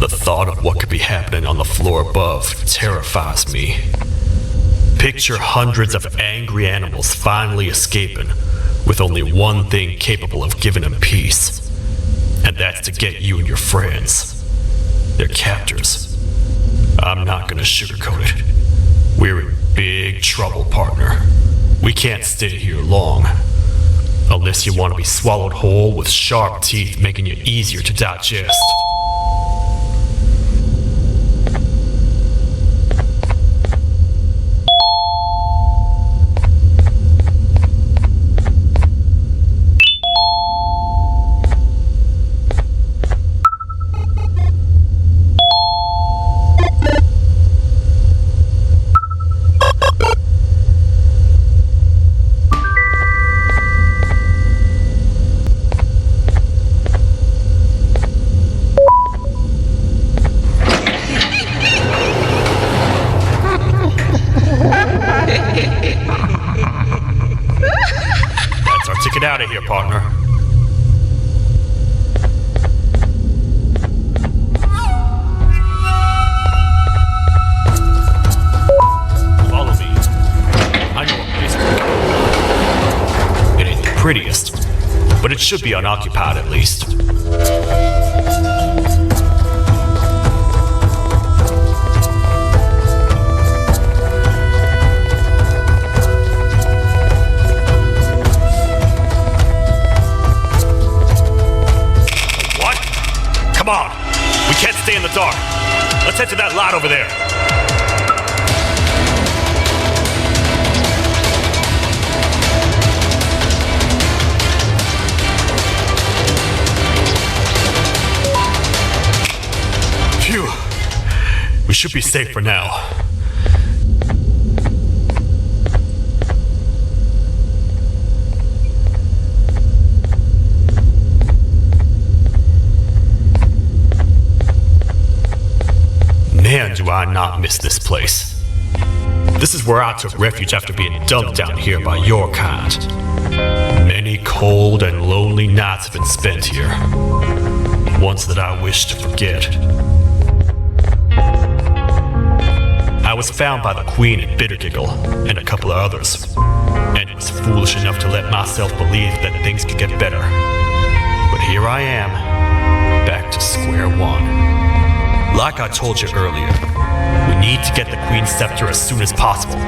The thought of what could be happening on the floor above terrifies me. Picture hundreds of angry animals finally escaping, with only one thing capable of giving them peace. And that's to get you and your friends. Their captors. I'm not gonna sugarcoat it. We're in big trouble, partner. We can't stay here long. Unless you want to be swallowed whole with sharp teeth making you easier to digest. That's our ticket out of here, partner. Follow me. I know a place. It ain't the prettiest, but it should be unoccupied at least. Come on! We can't stay in the dark. Let's head to that lot over there. Phew. We should be safe for now. Man, do I not miss this place. This is where I took refuge after being dumped down here by your kind. Many cold and lonely nights have been spent here. Ones that I wish to forget. I was found by the Queen at Bittergiggle and a couple of others, and was foolish enough to let myself believe that things could get better. But here I am, back to square one. Like I told you earlier, we need to get the Queen's scepter as soon as possible.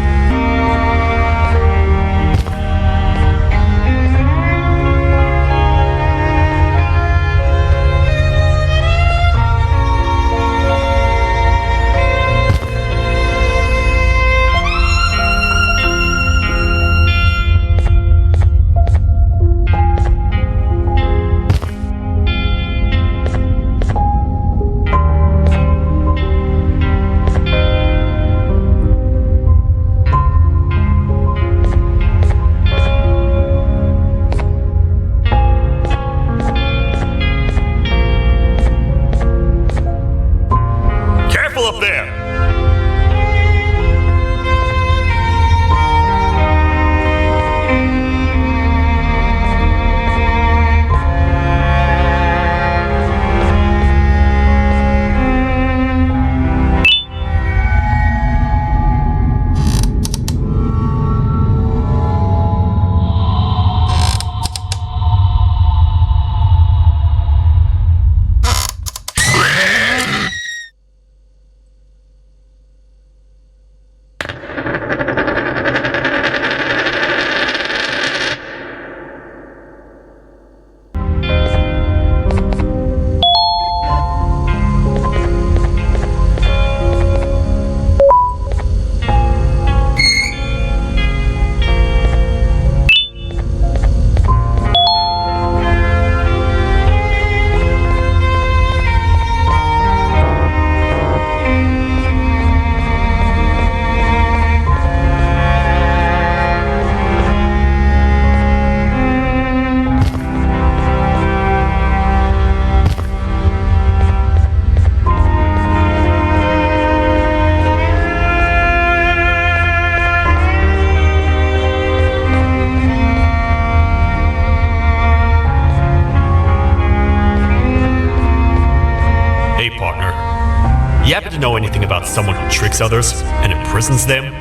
to know anything about someone who tricks others and imprisons them?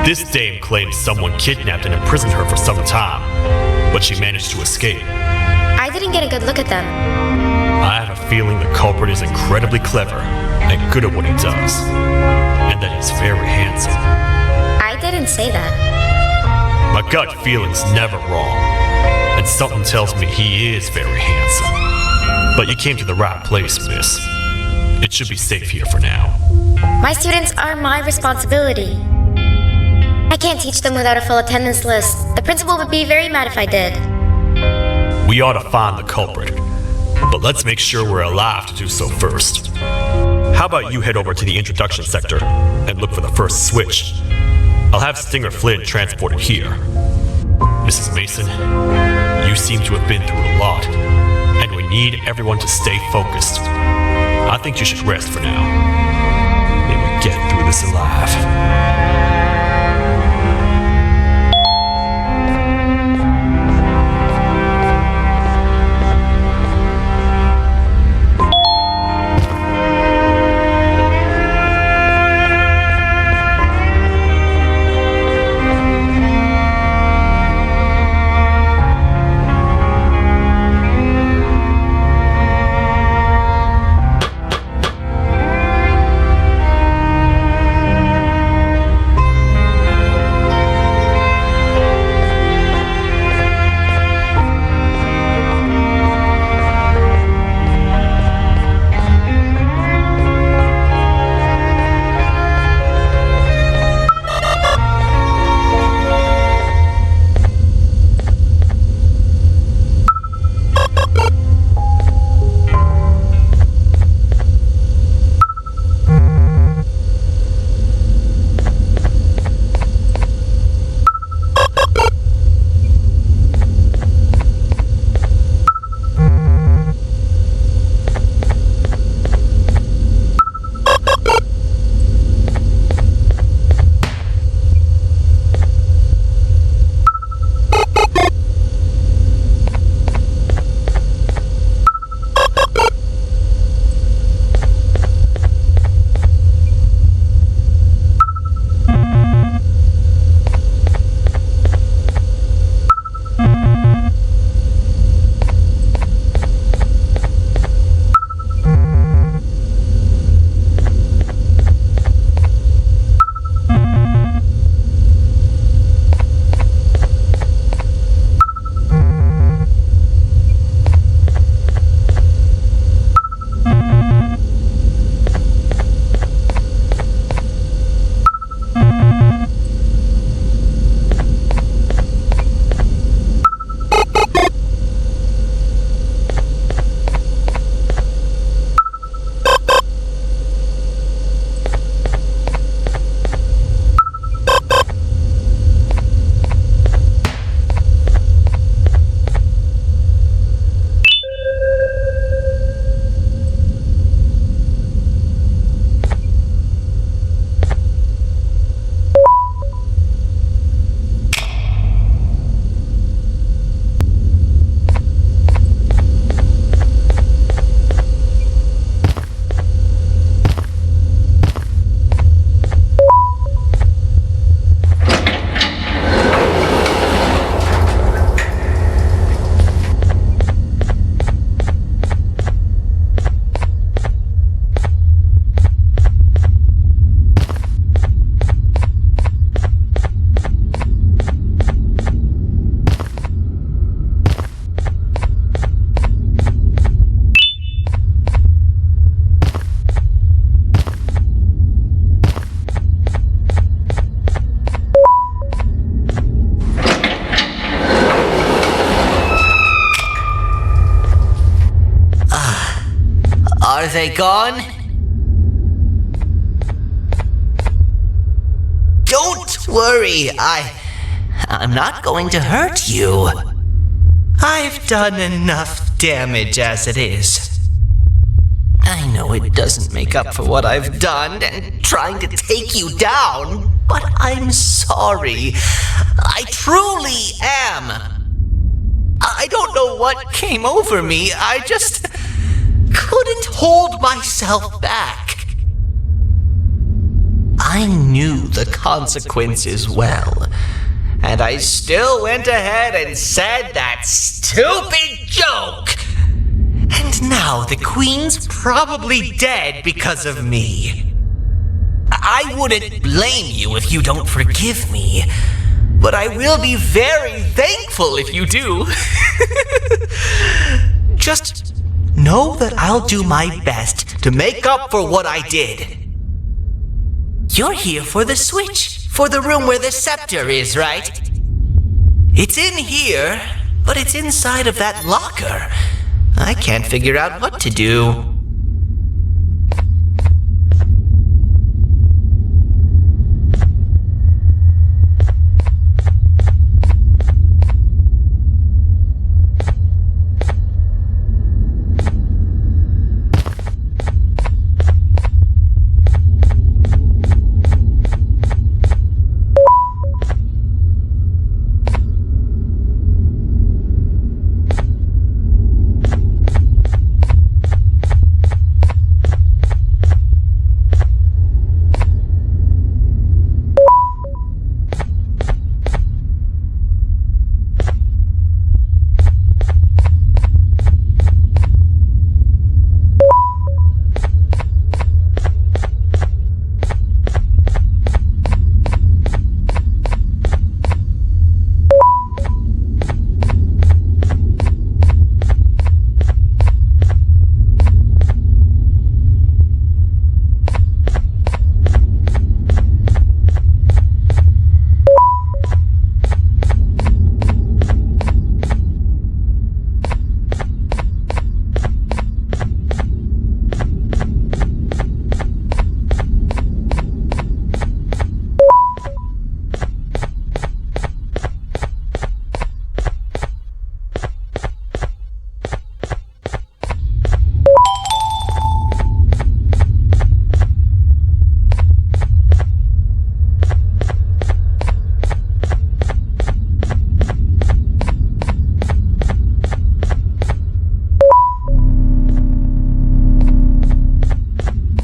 This dame claims someone kidnapped and imprisoned her for some time, but she managed to escape. I didn't get a good look at them. I have a feeling the culprit is incredibly clever and good at what he does, and that he's very handsome. I didn't say that. My gut feeling's never wrong, and something tells me he is very handsome. But you came to the right place, miss. It should be safe here for now. My students are my responsibility. I can't teach them without a full attendance list. The principal would be very mad if I did. We ought to find the culprit, but let's make sure we're alive to do so first. How about you head over to the introduction sector and look for the first switch? I'll have Stinger Flynn transported here. Mrs. Mason, you seem to have been through a lot, and we need everyone to stay focused. I think you should rest for now. May we get through this alive. Are they gone? Don't worry, I'm not going to hurt you. I've done enough damage as it is. I know it doesn't make up for what I've done and trying to take you down, but I'm sorry. I truly am. I don't know what came over me. I just couldn't hold myself back. I knew the consequences well, and I still went ahead and said that stupid joke. And now the Queen's probably dead because of me. I wouldn't blame you if you don't forgive me, but I will be very thankful if you do. Just know that I'll do my best to make up for what I did. You're here for the switch, for the room where the scepter is, right? It's in here, but it's inside of that locker. I can't figure out what to do.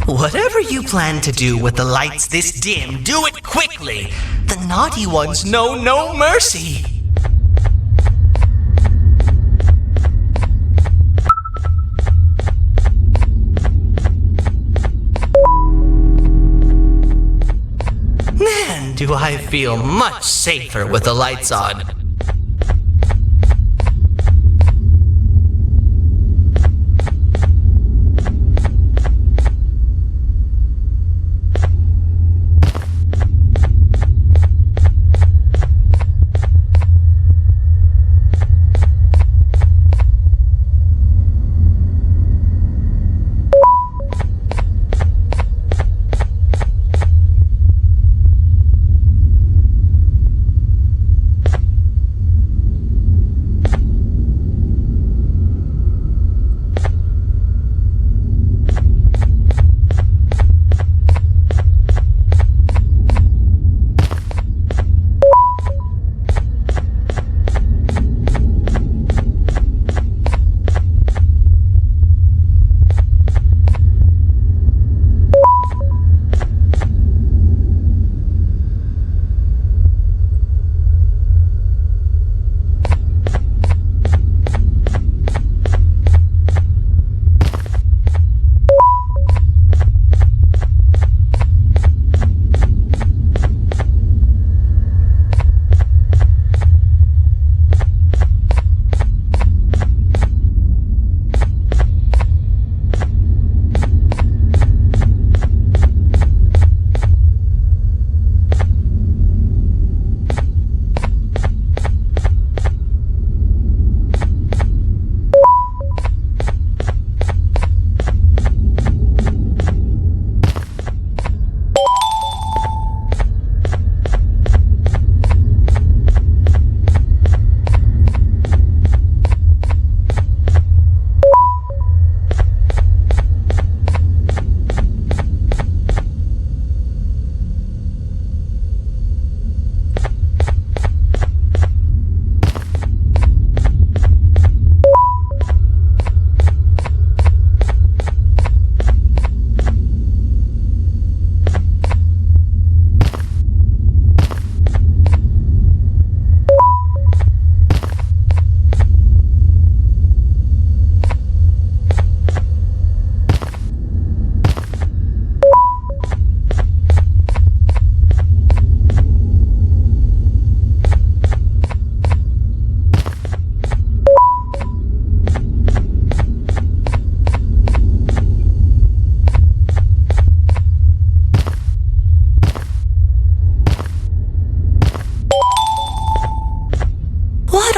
Whatever you plan to do with the lights this dim, do it quickly. The naughty ones know no mercy. Man, do I feel much safer with the lights on.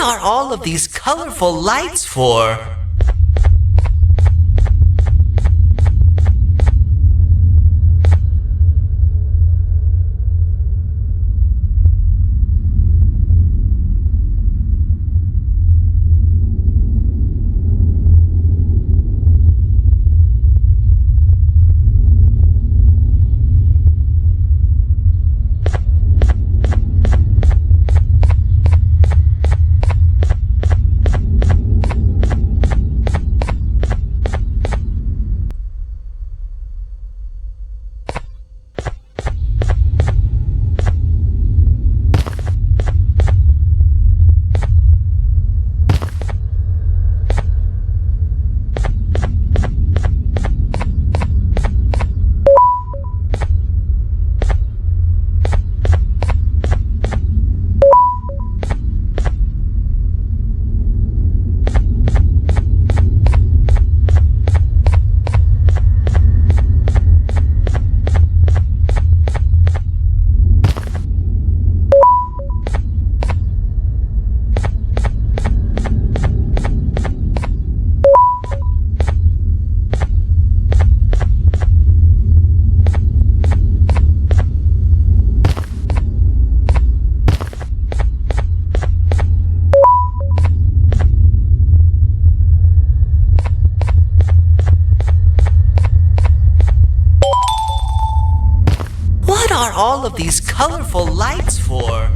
are all of these colorful lights for? What are all of these colorful lights for?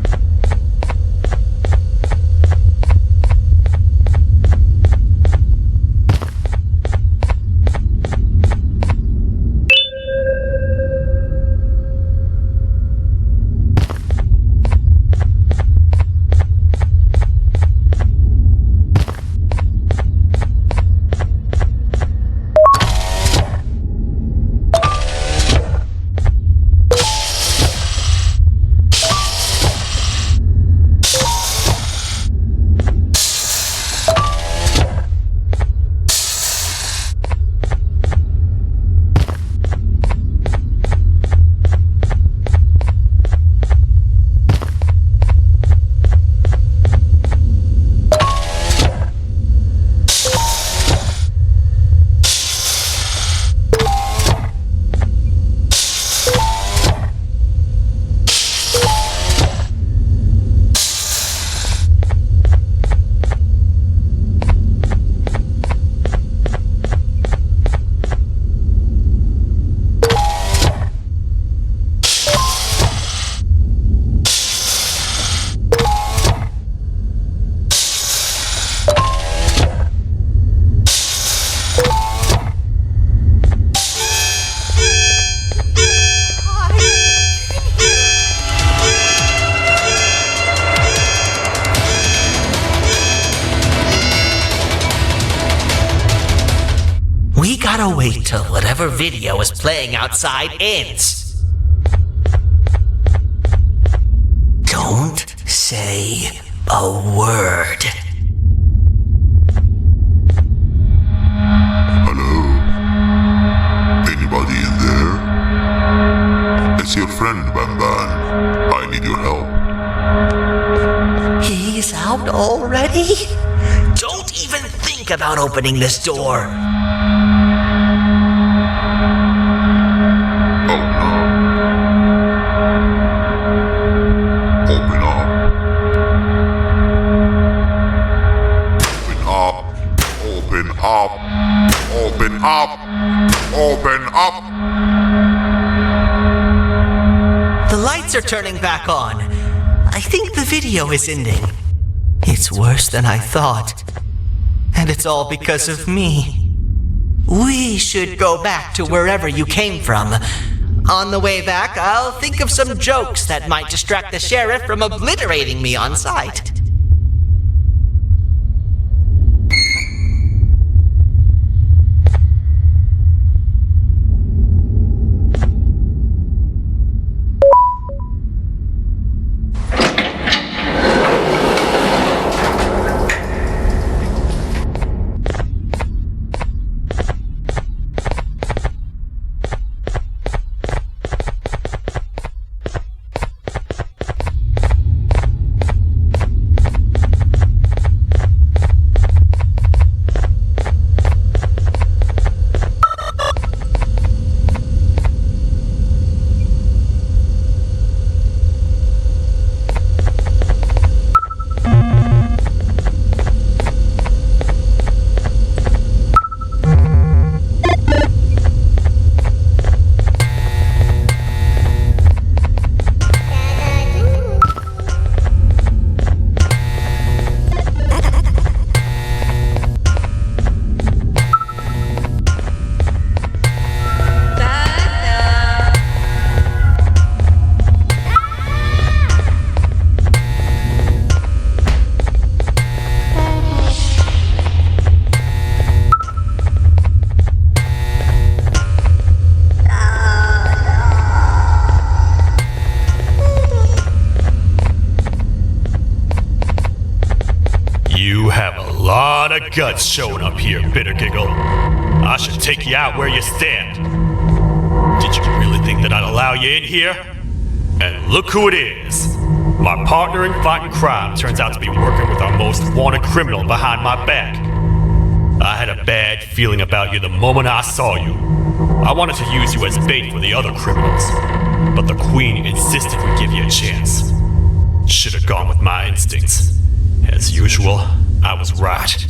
We gotta wait till whatever video is playing outside ends. Don't say a word. Hello? Anybody in there? It's your friend, Banban. I need your help. He's out already? Don't even think about opening this door. Oh no. Open up. Open up. Open up. Open up. The lights are turning back on. I think the video is ending. It's worse than I thought. And it's all because of me. We should go back to wherever you came from. On the way back, I'll think of some jokes that might distract the sheriff from obliterating me on sight. lot of guts showing up here, Bitter Giggle. I should take you out where you stand. Did you really think that I'd allow you in here? And look who it is. My partner in fighting crime turns out to be working with our most wanted criminal behind my back. I had a bad feeling about you the moment I saw you. I wanted to use you as bait for the other criminals, but the Queen insisted we give you a chance. Should have gone with my instincts. As usual, I was right.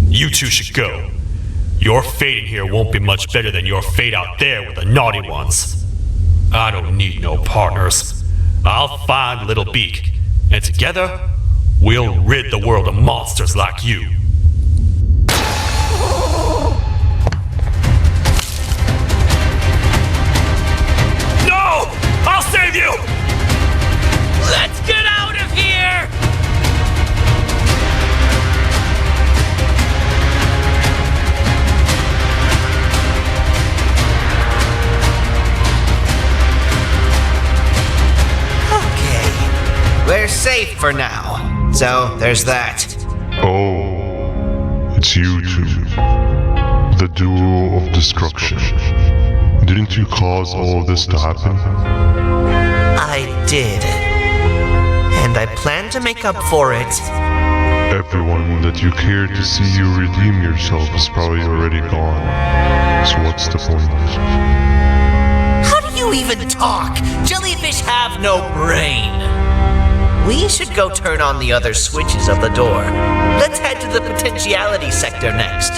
You two should go. Your fate in here won't be much better than your fate out there with the naughty ones. I don't need no partners. I'll find Little Beak, and together, we'll rid the world of monsters like you. No! I'll save you! Let's get out of here! Okay, we're safe for now. So, there's that. Oh, it's you two. The duo of destruction. Didn't you cause all of this to happen? I did. And I plan to make up for it. Everyone that you cared to see you redeem yourself is probably already gone. So what's the point? How do you even talk? Jellyfish have no brain. We should go turn on the other switches of the door. Let's head to the potentiality sector next.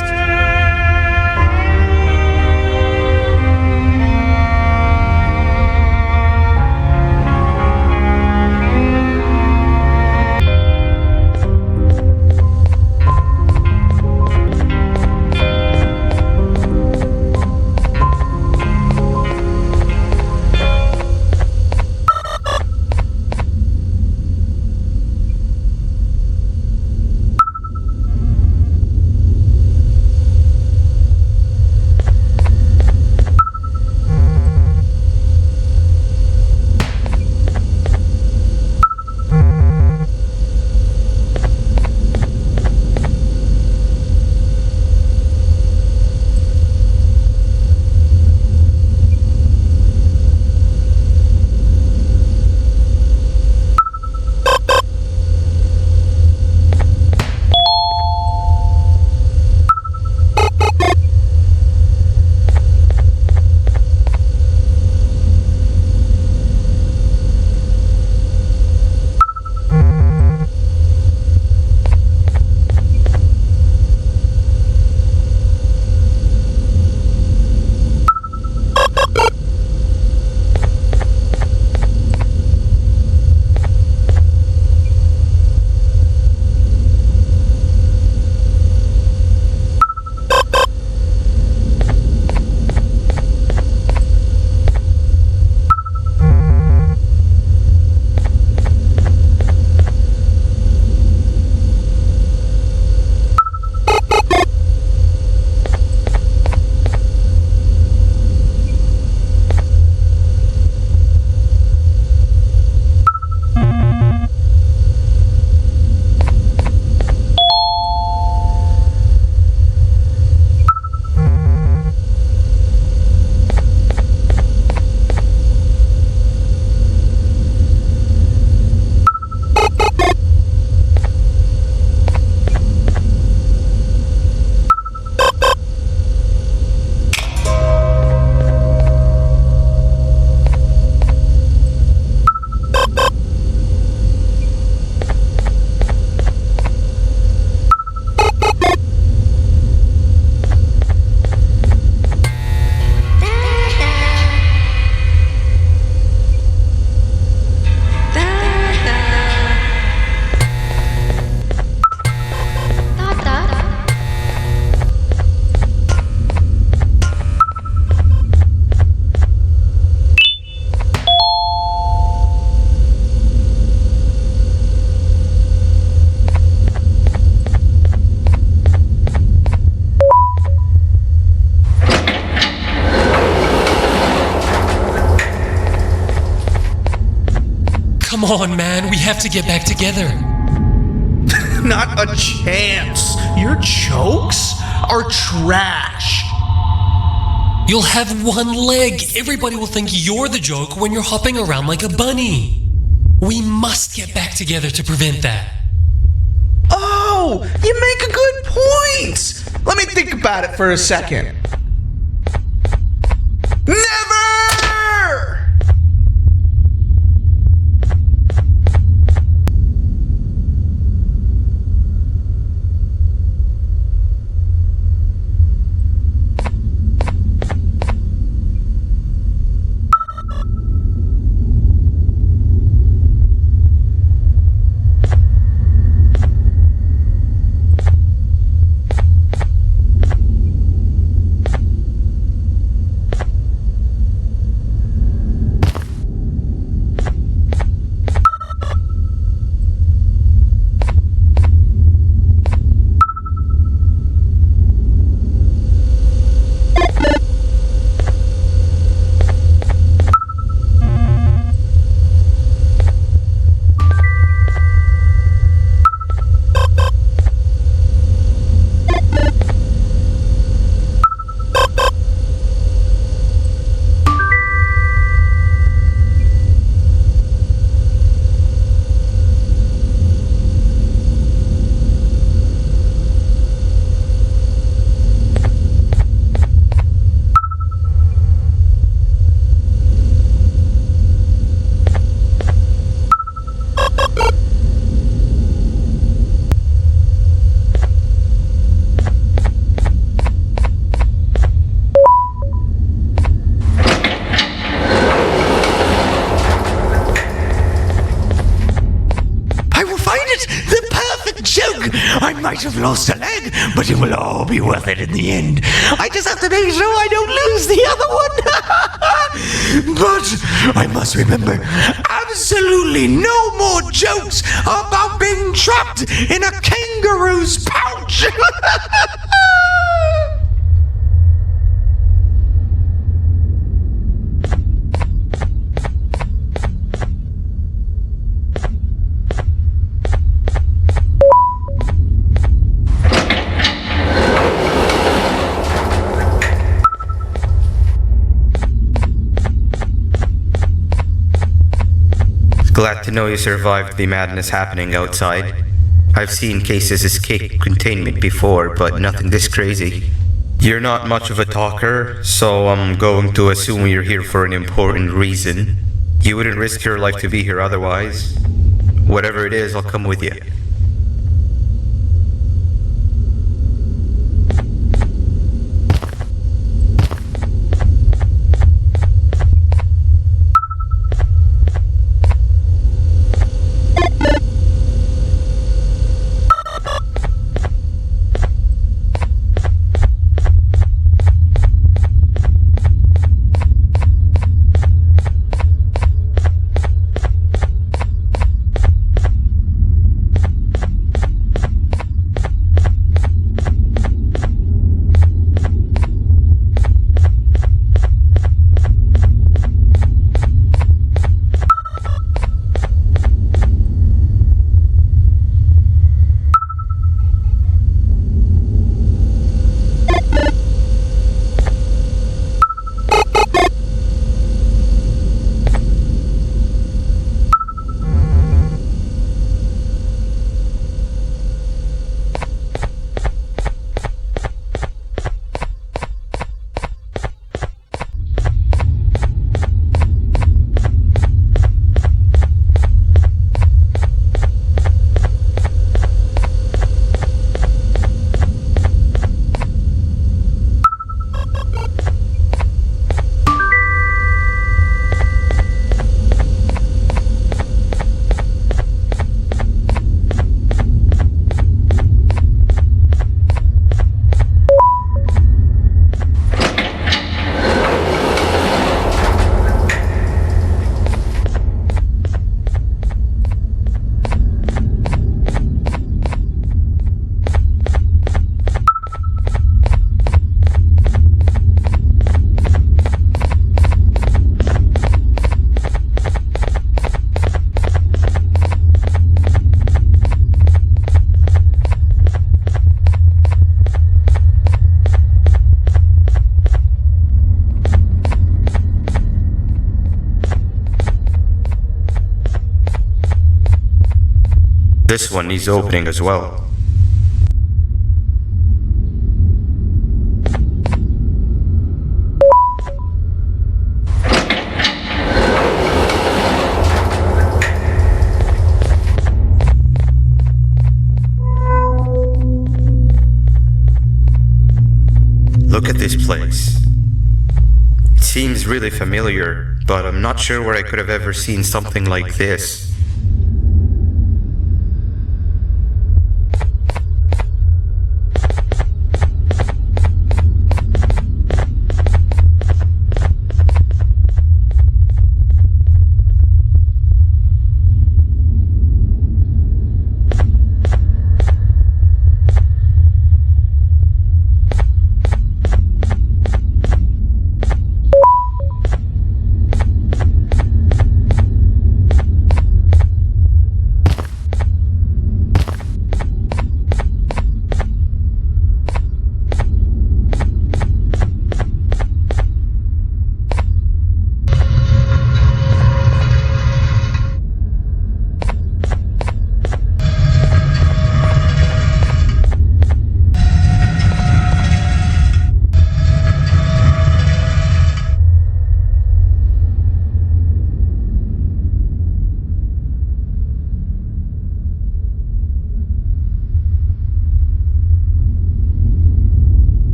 Come on, man, we have to get back together. Not a chance. Your jokes are trash. You'll have one leg. Everybody will think you're the joke when you're hopping around like a bunny. We must get back together to prevent that. Oh, you make a good point. Let me think about it for a second. Never! I might have lost a leg, but it will all be worth it in the end. I just have to make sure I don't lose the other one. But I must remember, absolutely no more jokes about being trapped in a kangaroo's pouch. Glad to know you survived the madness happening outside. I've seen cases escape containment before, but nothing this crazy. You're not much of a talker, so I'm going to assume you're here for an important reason. You wouldn't risk your life to be here otherwise. Whatever it is, I'll come with you. This one needs opening as well. Look at this place. It seems really familiar, but I'm not sure where I could have ever seen something like this.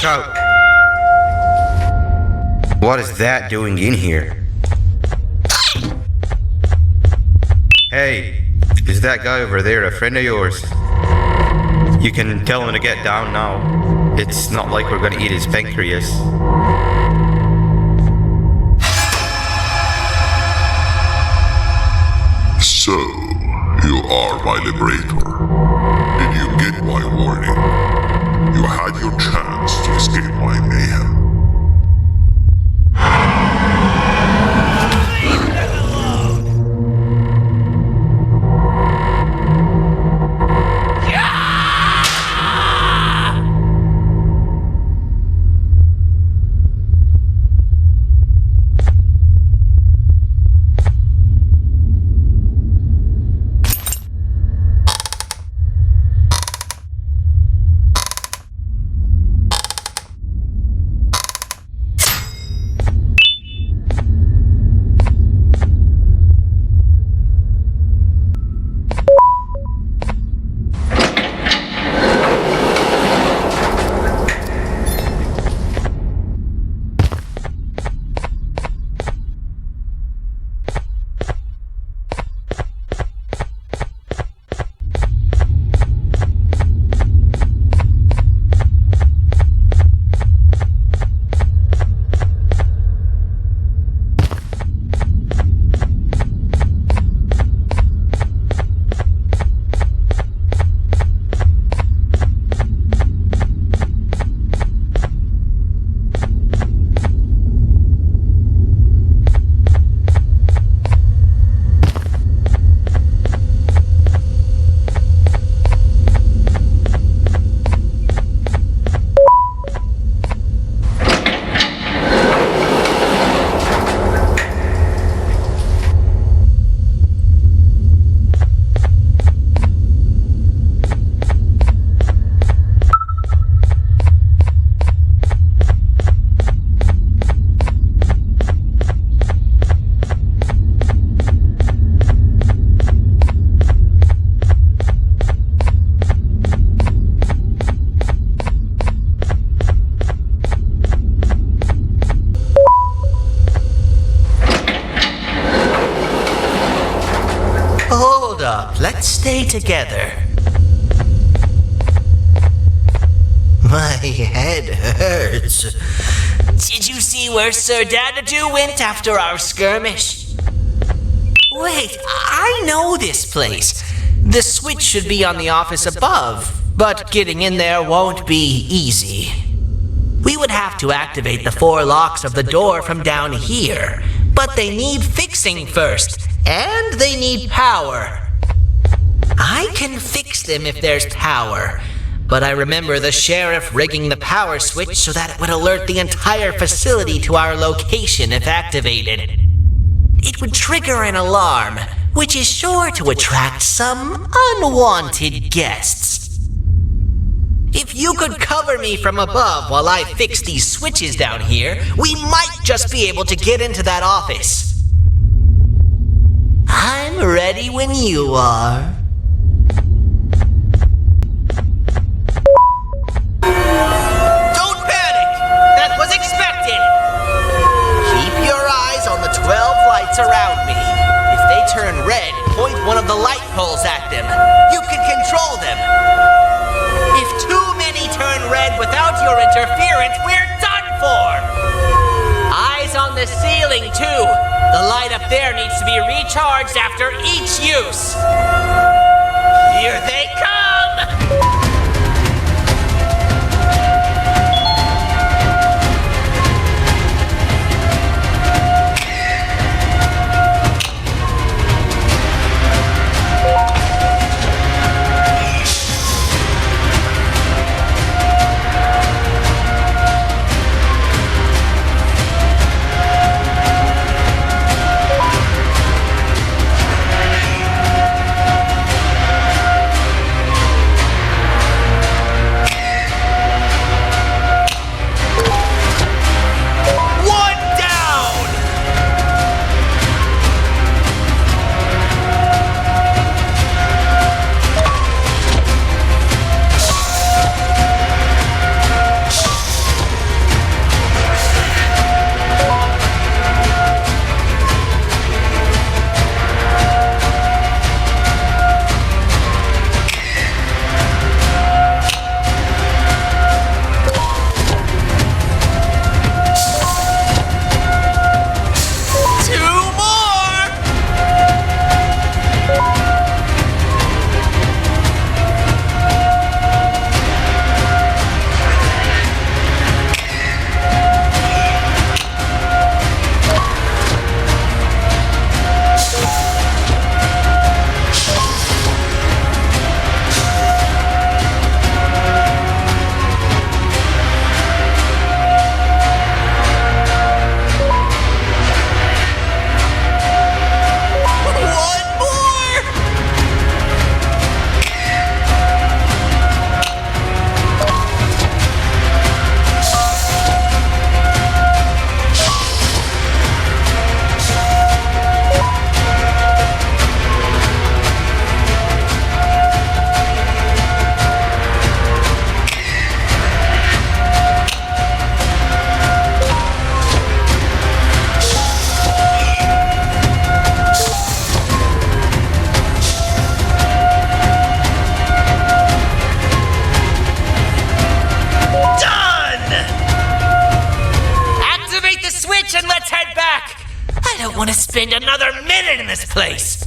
Watch out! What is that doing in here? Hey, is that guy over there a friend of yours? You can tell him to get down now. It's not like we're gonna eat his pancreas. So, you are my liberator. Did you get my warning? You had your chance to escape my mayhem. Let's stay together. My head hurts. Did you see where Sir Dadadoo went after our skirmish? Wait, I know this place. The switch should be on the office above, but getting in there won't be easy. We would have to activate the 4 locks of the door from down here, but they need fixing first, and they need power. I can fix them if there's power, but I remember the sheriff rigging the power switch so that it would alert the entire facility to our location if activated. It would trigger an alarm, which is sure to attract some unwanted guests. If you could cover me from above while I fix these switches down here, we might just be able to get into that office. I'm ready when you are. Don't panic! That was expected! Keep your eyes on the 12 lights around me. If they turn red, point one of the light poles at them. You can control them. If too many turn red without your interference, we're done for! Eyes on the ceiling, too. The light up there needs to be recharged after each use. Here they come! spend another minute in this place.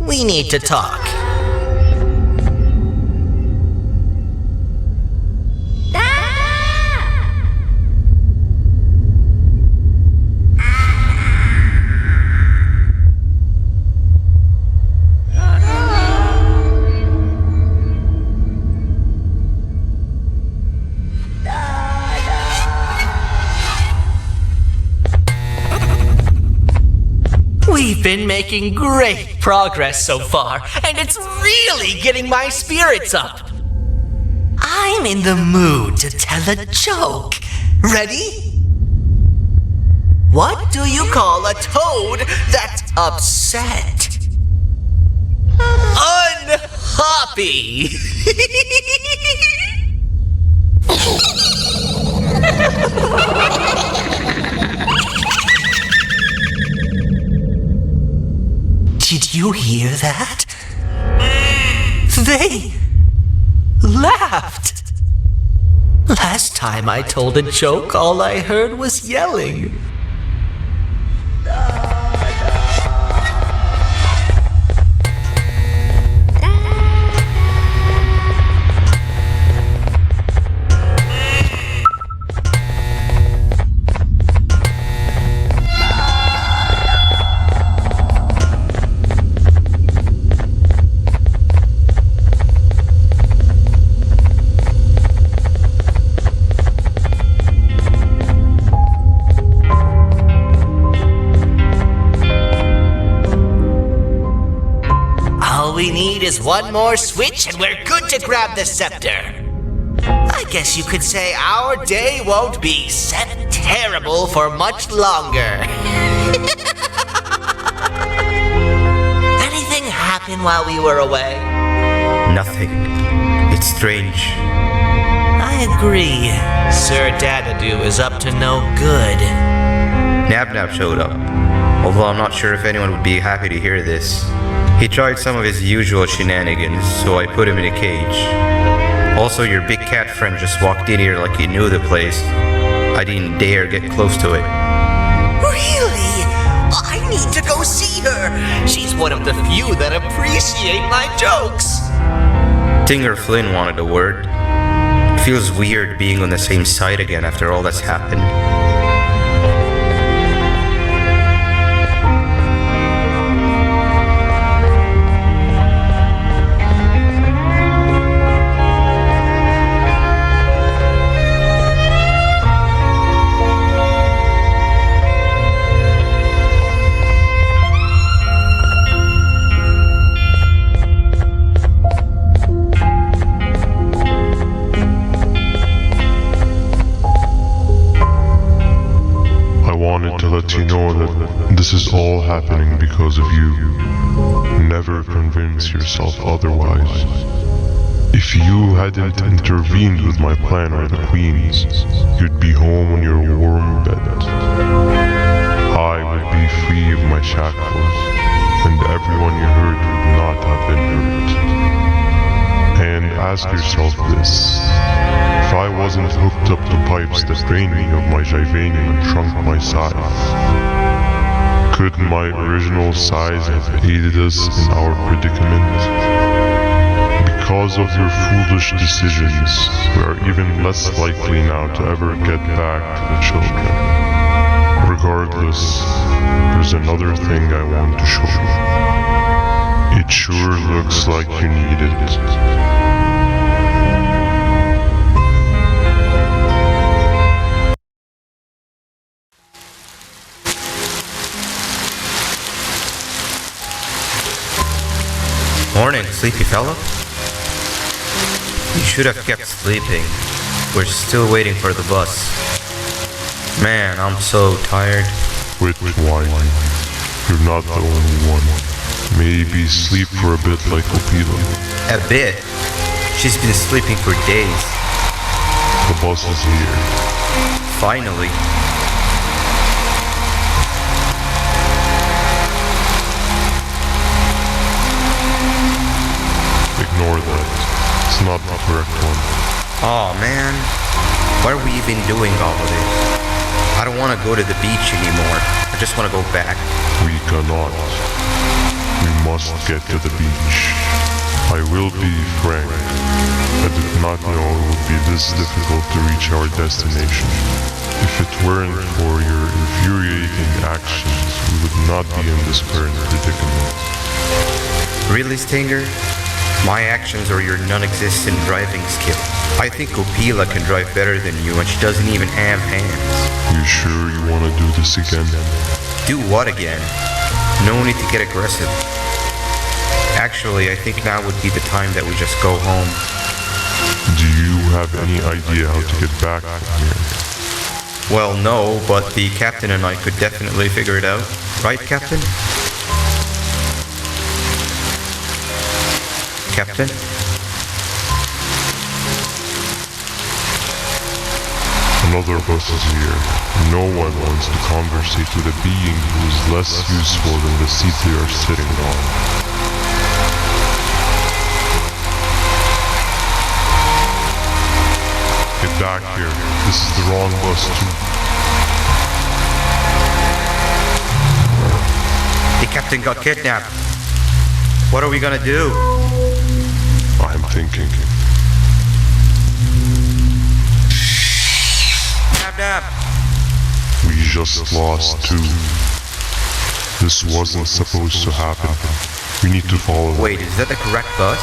We need to talk. We've been making great progress so far, and it's really getting my spirits up. I'm in the mood to tell a joke. Ready? What do you call a toad that's upset? Unhappy! Did you hear that? They laughed. Last time I told a joke, all I heard was yelling. We need is one more switch and we're good to grab the scepter. I guess you could say our day won't be terrible for much longer. Anything happen while we were away? Nothing. It's strange. I agree. Sir Dadadoo is up to no good. Nab showed up, although I'm not sure if anyone would be happy to hear this. He tried some of his usual shenanigans, so I put him in a cage. Also, your big cat friend just walked in here like he knew the place. I didn't dare get close to it. Really? I need to go see her. She's one of the few that appreciate my jokes. Dinger Flynn wanted a word. It feels weird being on the same side again after all that's happened. To let you know that this is all happening because of you. Never convince yourself otherwise. If you hadn't intervened with my plan or the Queen's, you'd be home on your warm bed. I would be free of my shackles, and everyone you hurt would not have been hurt. ask yourself this. If I wasn't hooked up to pipes that drained me of my Jivanium and shrunk my size, could my original size have aided us in our predicament? Because of your foolish decisions, we are even less likely now to ever get back to the children. Regardless, there's another thing I want to show you. It sure looks like you need it. Morning, sleepy fella. You should have kept sleeping. We're still waiting for the bus. Man, I'm so tired. Quit whining. You're not the only one. Maybe sleep for a bit like Opila. A bit? She's been sleeping for days. The bus is here. Finally. Ignore that. It's not the correct one. Aw, man. Why are we even doing all of this? I don't want to go to the beach anymore. I just want to go back. We cannot. We must get to the beach. I will be frank. I did not know it would be this difficult to reach our destination. If it weren't for your infuriating actions, we would not be in this current predicament. Really, Stinger? My actions are your non-existent driving skill. I think Opila can drive better than you and she doesn't even have hands. You sure you want to do this again? Do what again? No need to get aggressive. Actually, I think now would be the time that we just go home. Do you have any idea how to get back from here? Well, no, but the captain and I could definitely figure it out. Right, Captain? Captain? Another bus is here. No one wants to conversate with a being who is less useful than the seat they are sitting on. Get back here. This is the wrong bus too. The captain got kidnapped. What are we gonna do? I'm thinking. Dab. We just lost two. This wasn't supposed to happen. We need to follow them. Wait, is that the correct bus?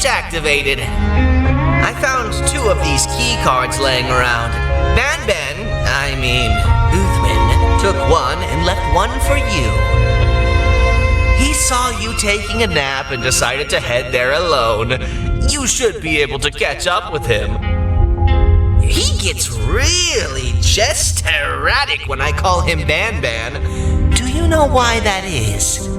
Activated. I found two of these key cards laying around. Uthman, took one and left one for you. He saw you taking a nap and decided to head there alone. You should be able to catch up with him. He gets really just erratic when I call him Banban. Do you know why that is?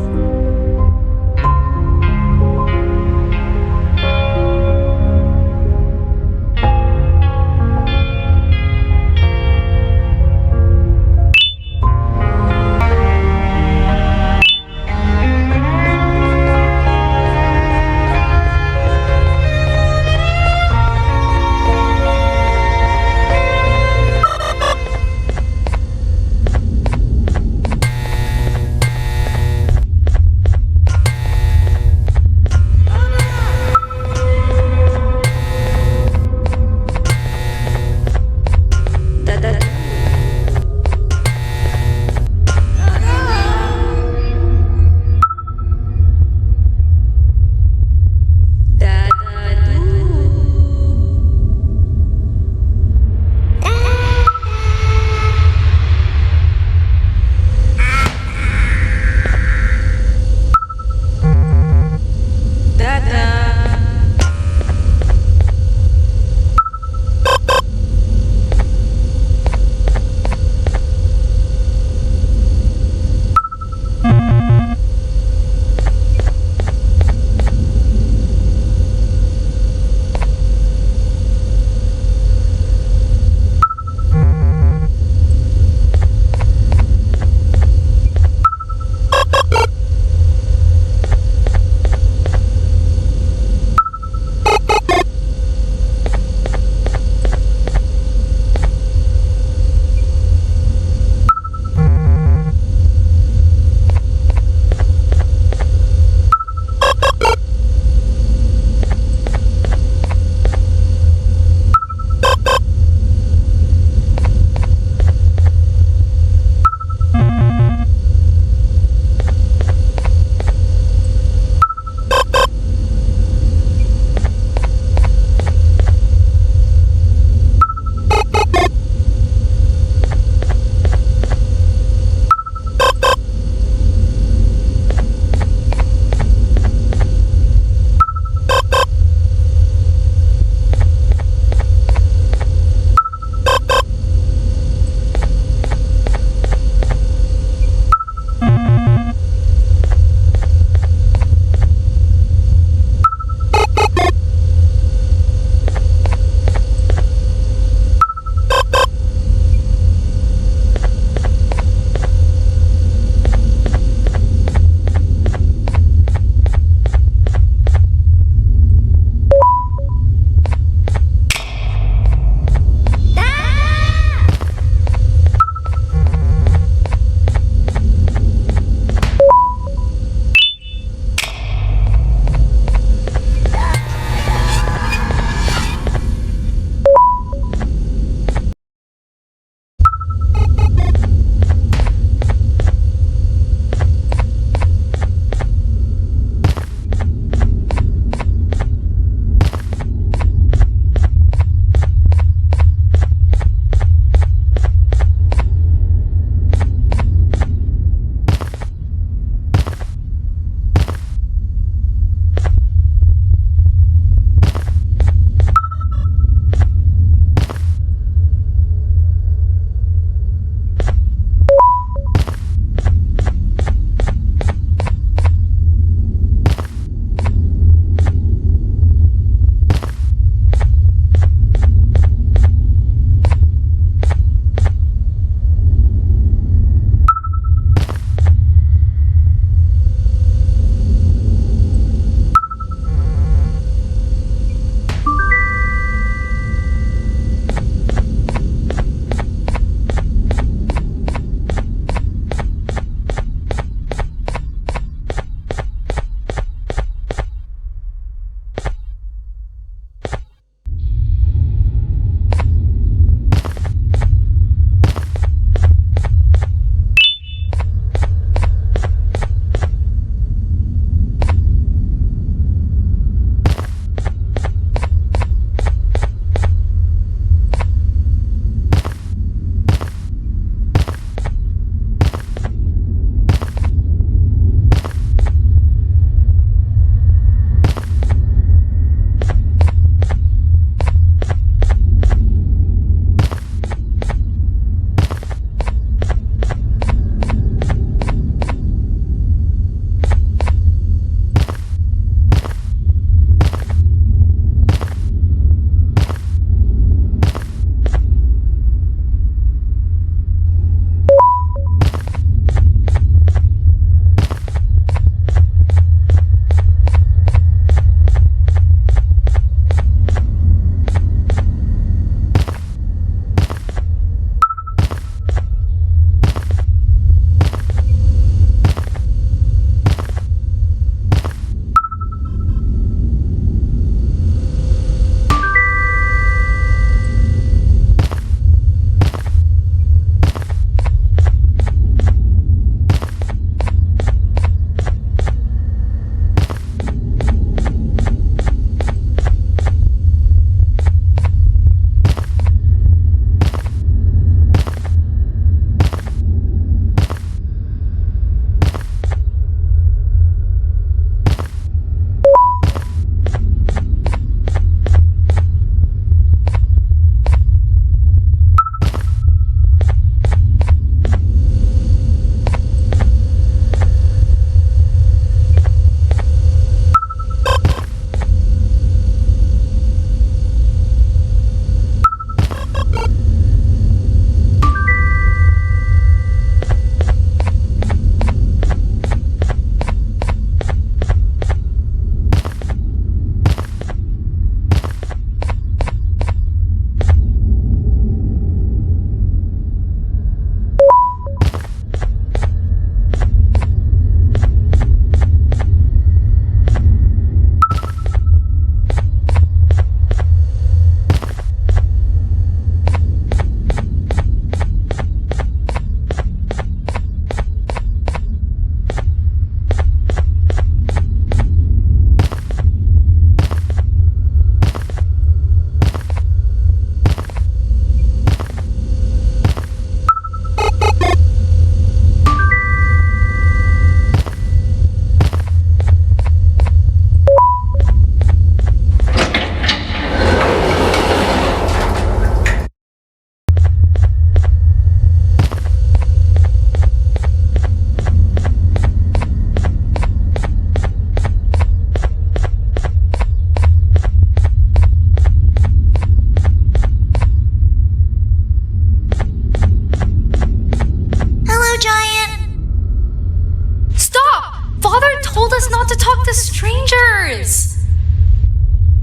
us not to talk to strangers.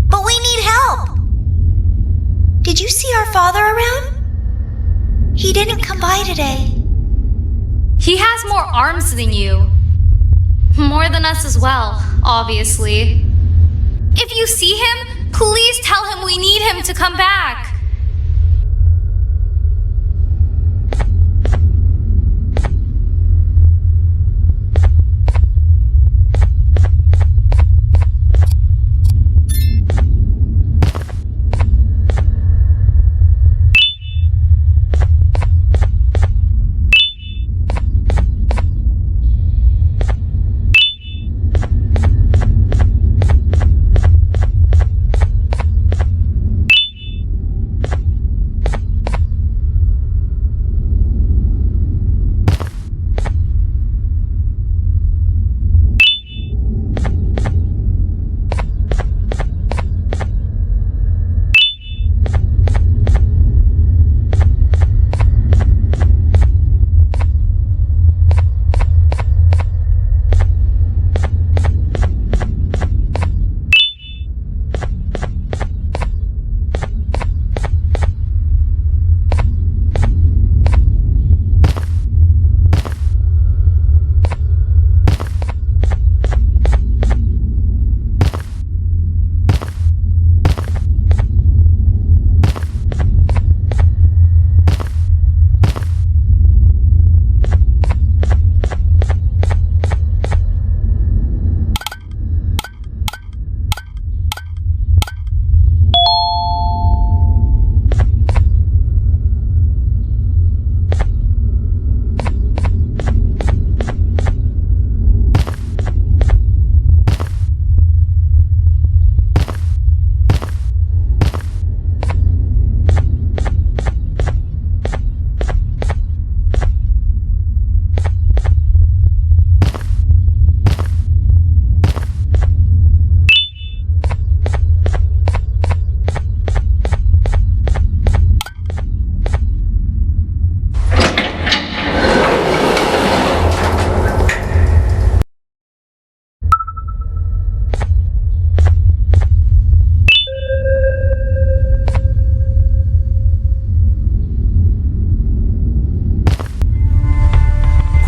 But we need help. Did you see our father around? He didn't come by today. He has more arms than you. More than us as well, obviously. If you see him, please tell him we need him to come back.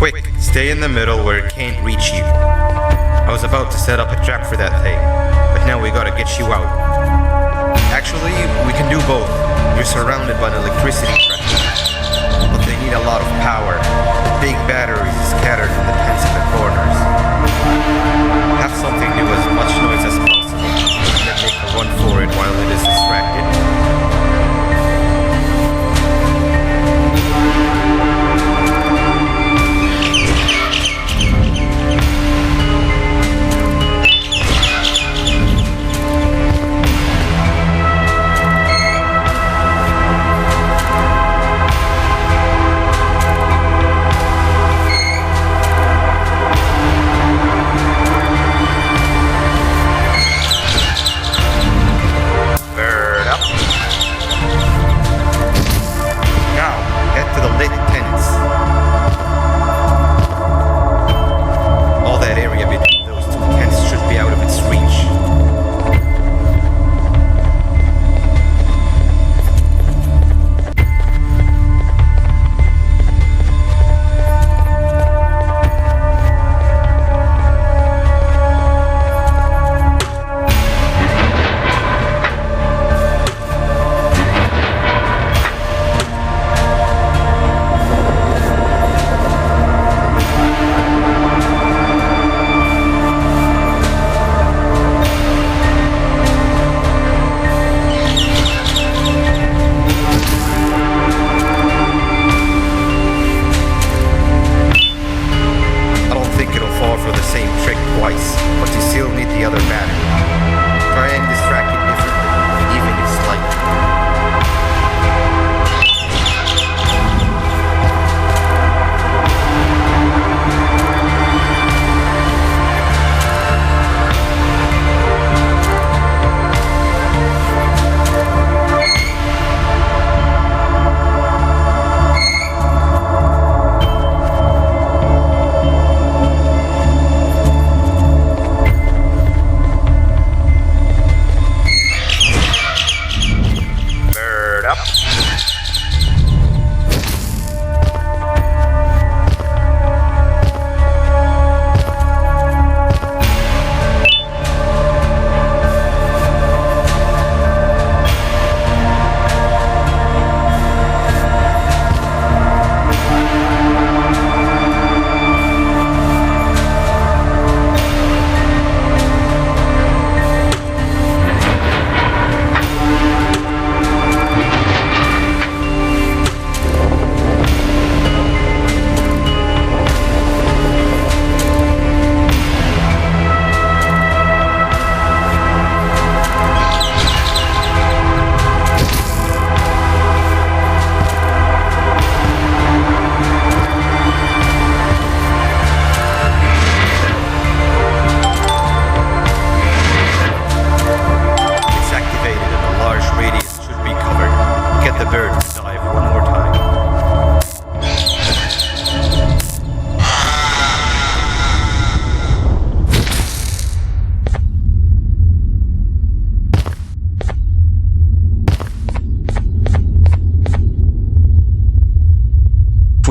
Quick, stay in the middle where it can't reach you. I was about to set up a trap for that thing, but now we gotta get you out. Actually, we can do both. You're surrounded by an electricity trap, but they need a lot of power. Big batteries scattered in the pens in the corners. Have something do as much noise as possible, and then make a run for it while it is distracted.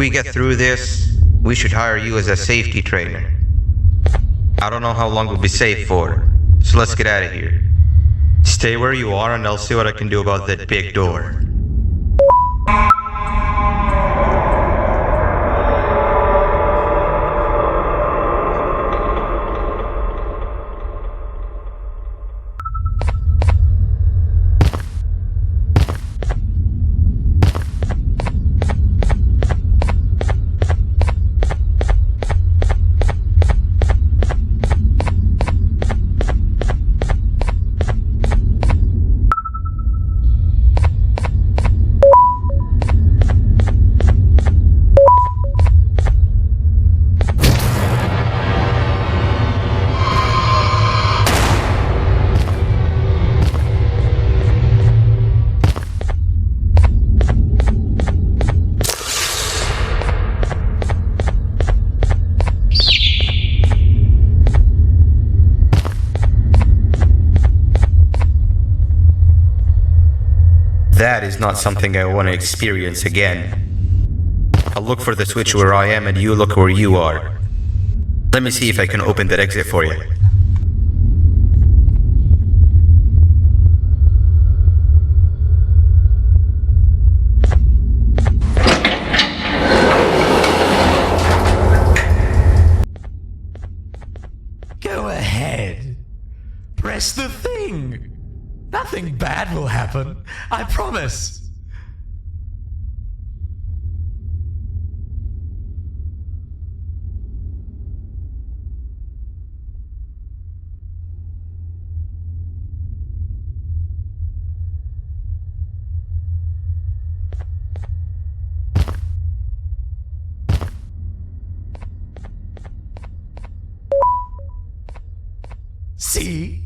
we get through this, we should hire you as a safety trainer. I don't know how long we'll be safe for, so let's get out of here. Stay where you are and I'll see what I can do about that big door. That is not something I want to experience again. I'll look for the switch where I am and you look where you are. Let me see if I can open that exit for you. Go ahead. Press the thing. Nothing bad will happen. I promise. See?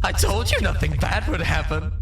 I told you nothing bad would happen.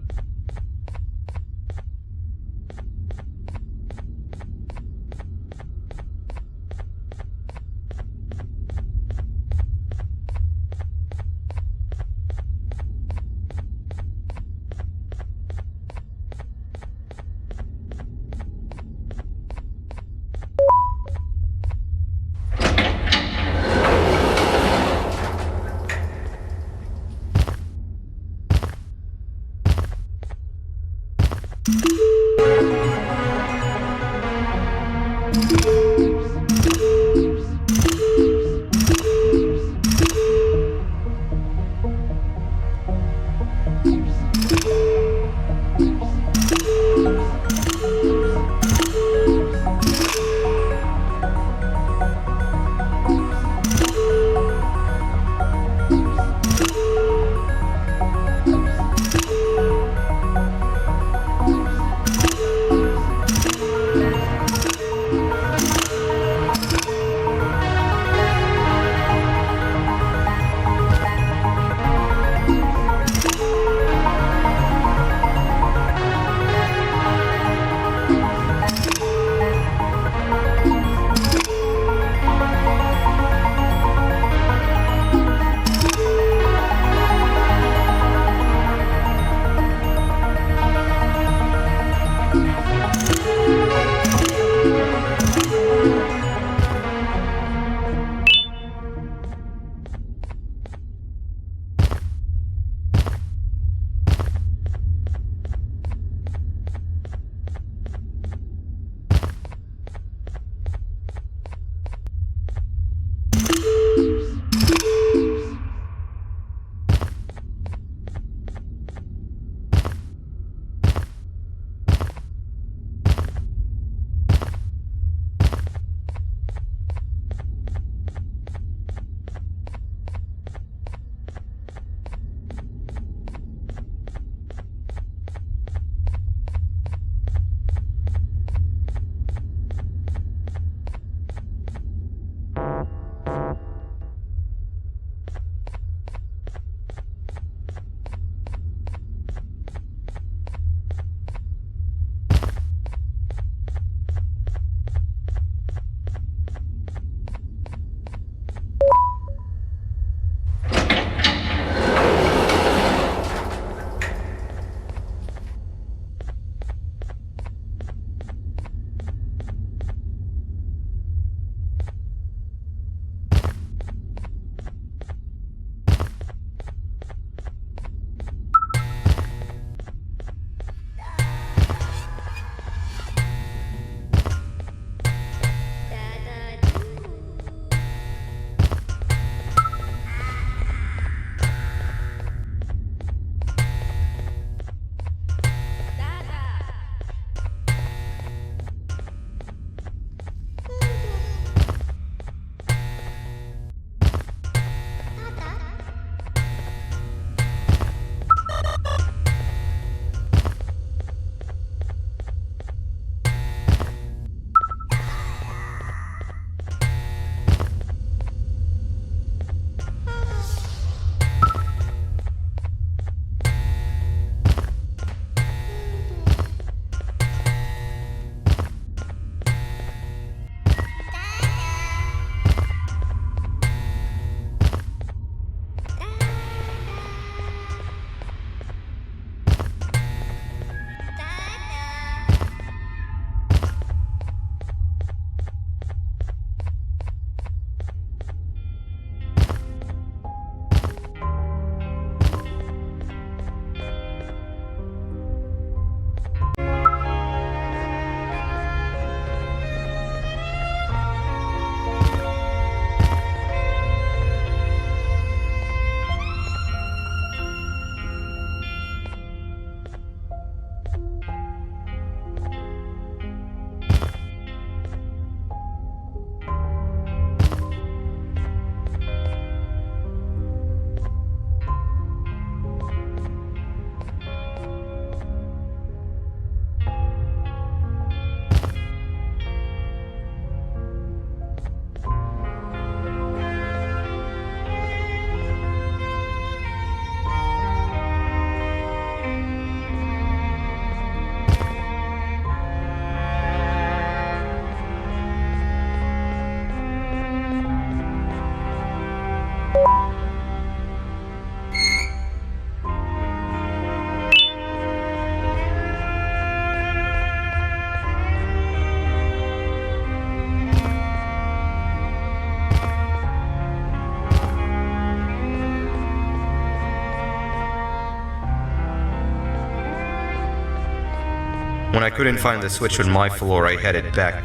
When I couldn't find the switch on my floor, I headed back.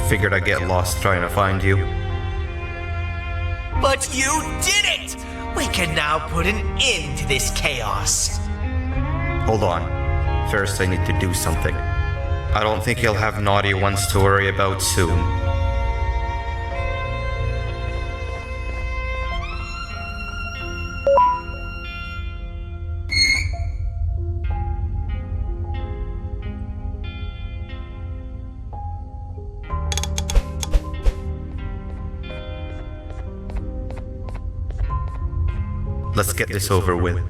Figured I'd get lost trying to find you. But you did it! We can now put an end to this chaos. Hold on. First, I need to do something. I don't think you'll have naughty ones to worry about soon. Let's get this over with.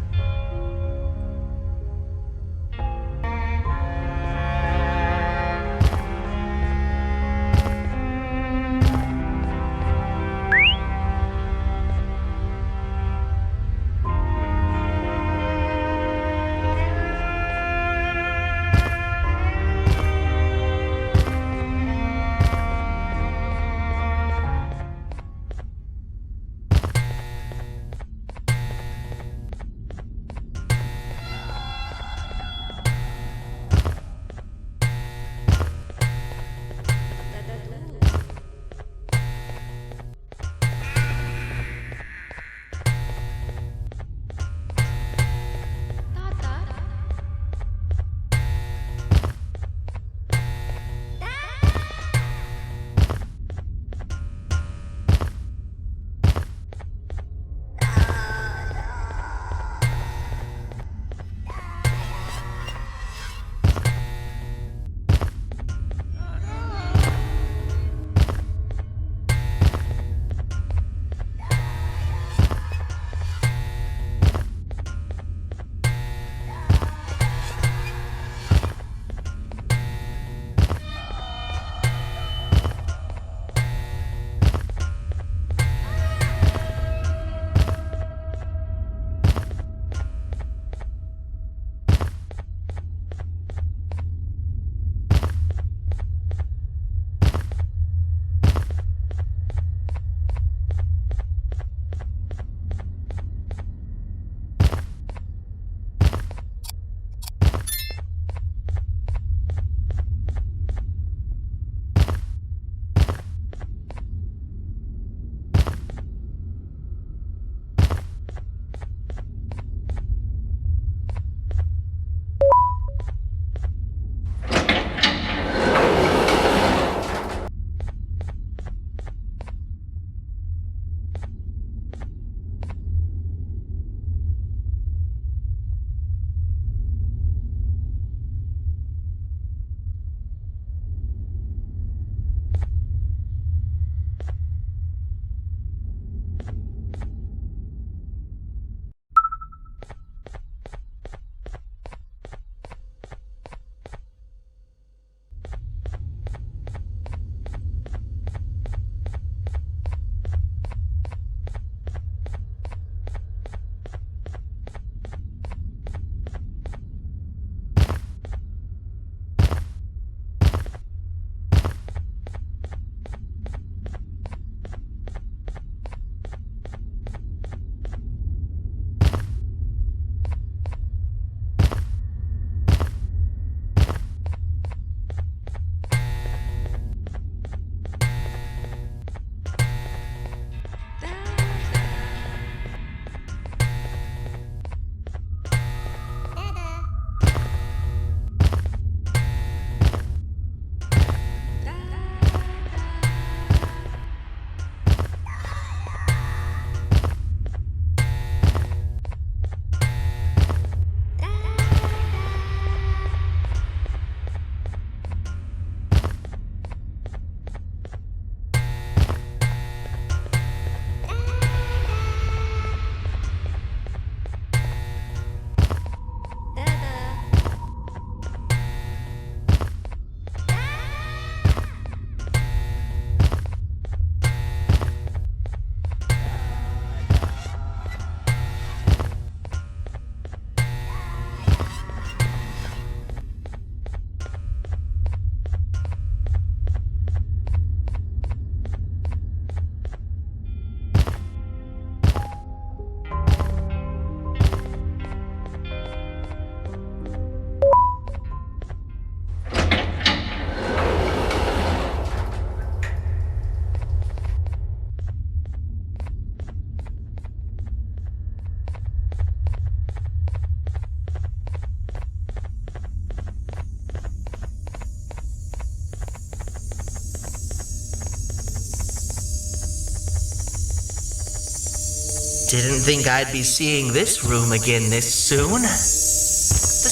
Didn't think I'd be seeing this room again this soon. The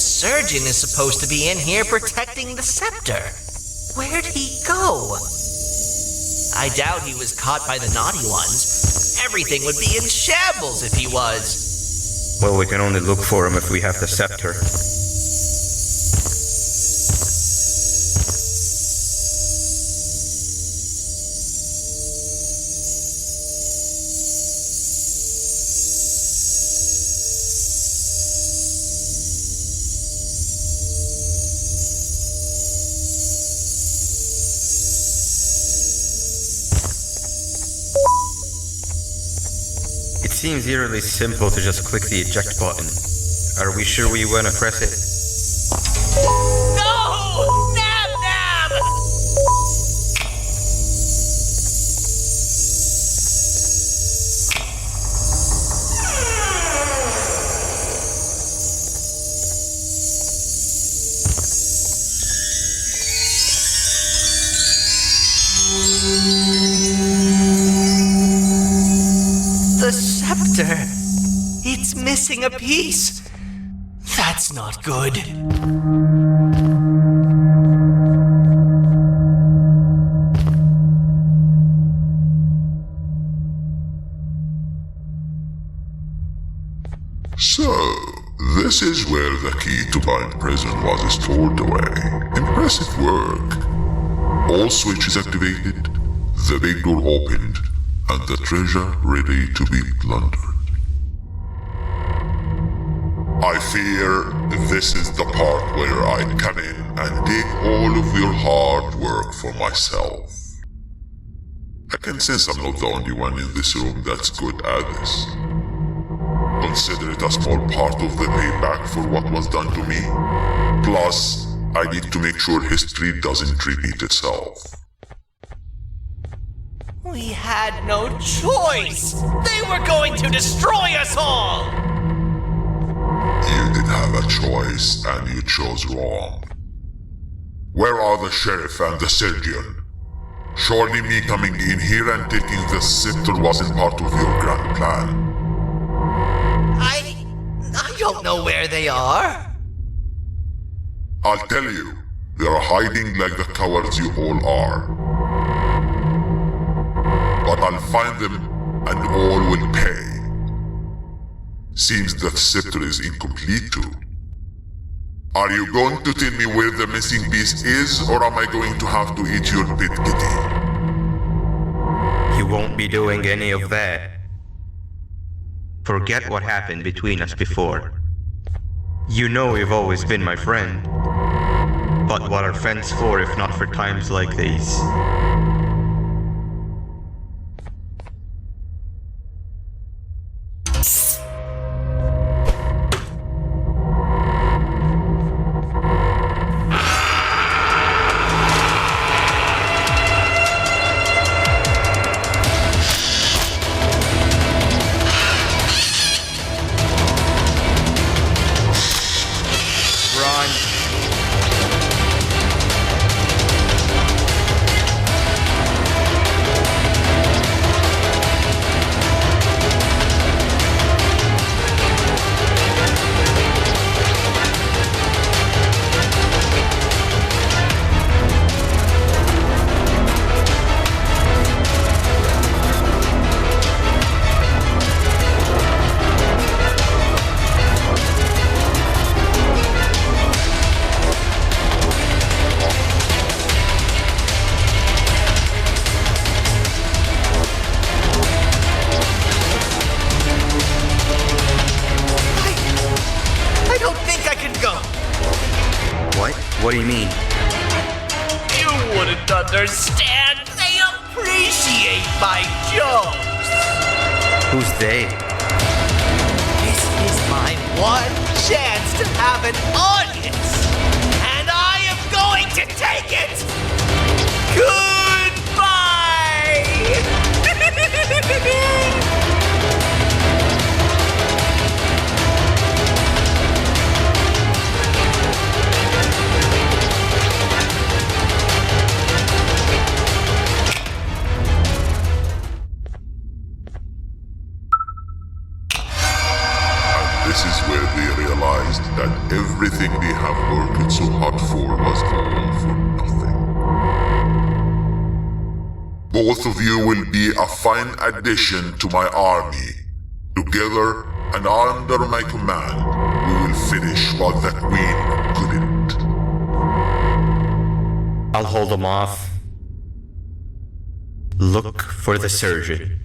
surgeon is supposed to be in here protecting the scepter. Where'd he go? I doubt he was caught by the naughty ones. Everything would be in shambles if he was. Well, we can only look for him if we have the scepter. It seems eerily simple to just click the eject button. Are we sure we want to press it? No! Nab Nab! The scepter. It's missing a piece. That's not good. So, this is where the key to Bind Prison was stored away. Impressive work. All switches activated, the big door opened, and the treasure ready to be plundered. I fear this is the part where I come in and dig all of your hard work for myself. I can sense I'm not the only one in this room that's good at this. Consider it a small part of the payback for what was done to me. Plus, I need to make sure history doesn't repeat itself. We had no choice! They were going to destroy us all! You did have a choice, and you chose wrong. Where are the sheriff and the surgeon? Surely me coming in here and taking the scepter wasn't part of your grand plan. I don't know where they are. I'll tell you, they're hiding like the cowards you all are. But I'll find them, and all will pay. Seems that scepter is incomplete too. Are you going to tell me where the missing piece is, or am I going to have to eat your pit kitty? You won't be doing any of that. Forget what happened between us before. You know you've always been my friend. But what are friends for if not for times like these? What do you mean? You wouldn't understand. They appreciate my jokes. Who's they? This is my one chance to have an audience. And I am going to take it. Goodbye. this is where they realized that everything they have worked so hard for was all for nothing. Both of you will be a fine addition to my army. Together and under my command, we will finish what the Queen couldn't. I'll hold them off. Look for the surgeon.